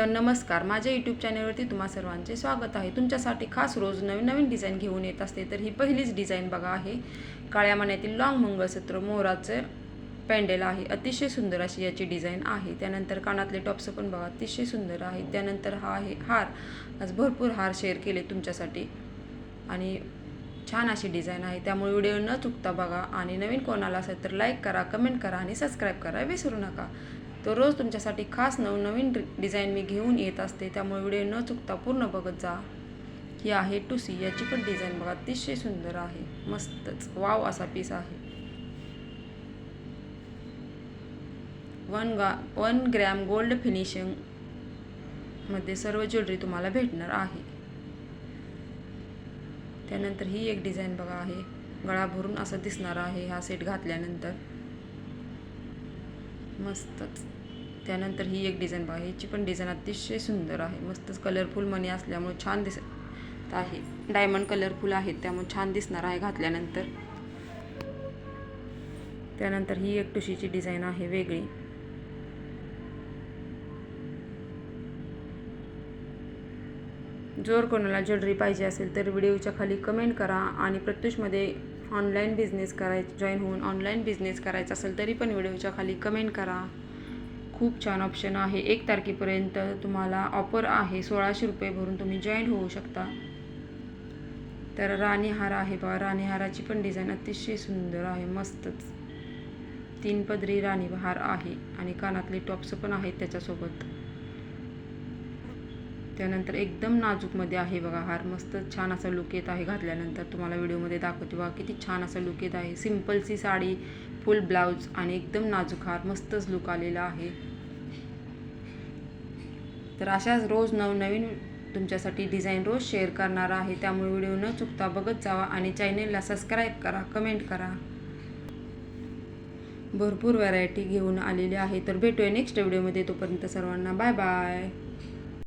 तर नमस्कार, माझ्या यूट्यूब चॅनलवरती तुम्हा सर्वांचे स्वागत आहे। तुमच्यासाठी खास रोज नवीन नवीन डिझाईन घेऊन येत असते। तर ही पहिलीच डिझाईन बघा आहे। काळ्या मण्यातील लॉंग मंगळसूत्र मोराचे पॅन्डल आहे। अतिशय सुंदर अशी याची डिझाईन आहे। त्यानंतर कानातले टॉप्स पण बघा अतिशय सुंदर आहे। त्यानंतर हा आहे हार। आज भरपूर हार शेअर केले तुमच्यासाठी आणि छान अशी डिझाईन आहे। त्यामुळे व्हिडिओ न चुकता बघा आणि नवीन कोणाला असेल तर लाईक करा, कमेंट करा आणि सबस्क्राईब करा विसरू नका। तो रोज तुमच्यासाठी खास नवनवीन डिझाईन मी घेऊन येत असते। त्यामुळे व्हिडिओ न चुकता पूर्ण बघत जा। ही आहे टुसी, याची पण डिझाईन बघा अतिशय सुंदर आहे, मस्तच वाव असा पीस आहे। 1 ग्रॅम गोल्ड फिनिशिंग मध्ये सर्व ज्वेलरी तुम्हाला भेटणार आहे। त्यानंतर ही एक डिझाईन बघा आहे, गळा भरून असं दिसणार आहे हा सेट घातल्यानंतर, मस्तच। त्यानंतर ही एक डिझाईन बघा, ह्याची पण डिझाईन अतिशय सुंदर आहे, मस्तच कलरफुल मणी असल्यामुळे छान दिसत आहे। डायमंड कलरफुल आहेत त्यामुळे छान दिसणार आहे घातल्यानंतर। त्यानंतर ही एक टुशीची डिझाईन आहे वेगळी। जर कोणाला ज्वेलरी पाहिजे असेल तर व्हिडिओच्या खाली कमेंट करा आणि प्रत्युषमध्ये ऑनलाईन बिझनेस जॉईन होऊन ऑनलाईन बिझनेस करायचा असेल तरी पण व्हिडिओच्या खाली कमेंट करा। खूप छान ऑप्शन आहे। 1 तारखेपर्यंत तुम्हाला ऑफर आहे। 1600 रुपये भरून तुम्ही जॉईन होऊ शकता। तर राणी हार आहे बघा, राणी हाराची पण डिझाईन अतिशय सुंदर आहे, मस्तच 3 पदरी राणी हार आहे आणि कानातले टॉप्स पण आहेत त्याच्यासोबत। त्यानंतर एकदम नाजूकमध्ये आहे बघा हार, मस्त छान असा लुक येत आहे घातल्यानंतर। तुम्हाला व्हिडिओमध्ये दाखवते बघा किती छान असा लुक येत आहे। सिंपलची साडी, फुल ब्लाउज आणि एकदम नाजूक हार, मस्तच लुक आलेला आहे। तर अशाच रोज नवनवीन तुमच्यासाठी डिझाईन रोज शेअर करणार आहे। त्यामुळे व्हिडिओ न चुकता बघत जावा आणि चॅनेलला सबस्क्राईब करा, कमेंट करा। भरपूर व्हरायटी घेऊन आलेली आहे। तर भेटूया नेक्स्ट व्हिडिओमध्ये, तोपर्यंत सर्वांना बाय बाय।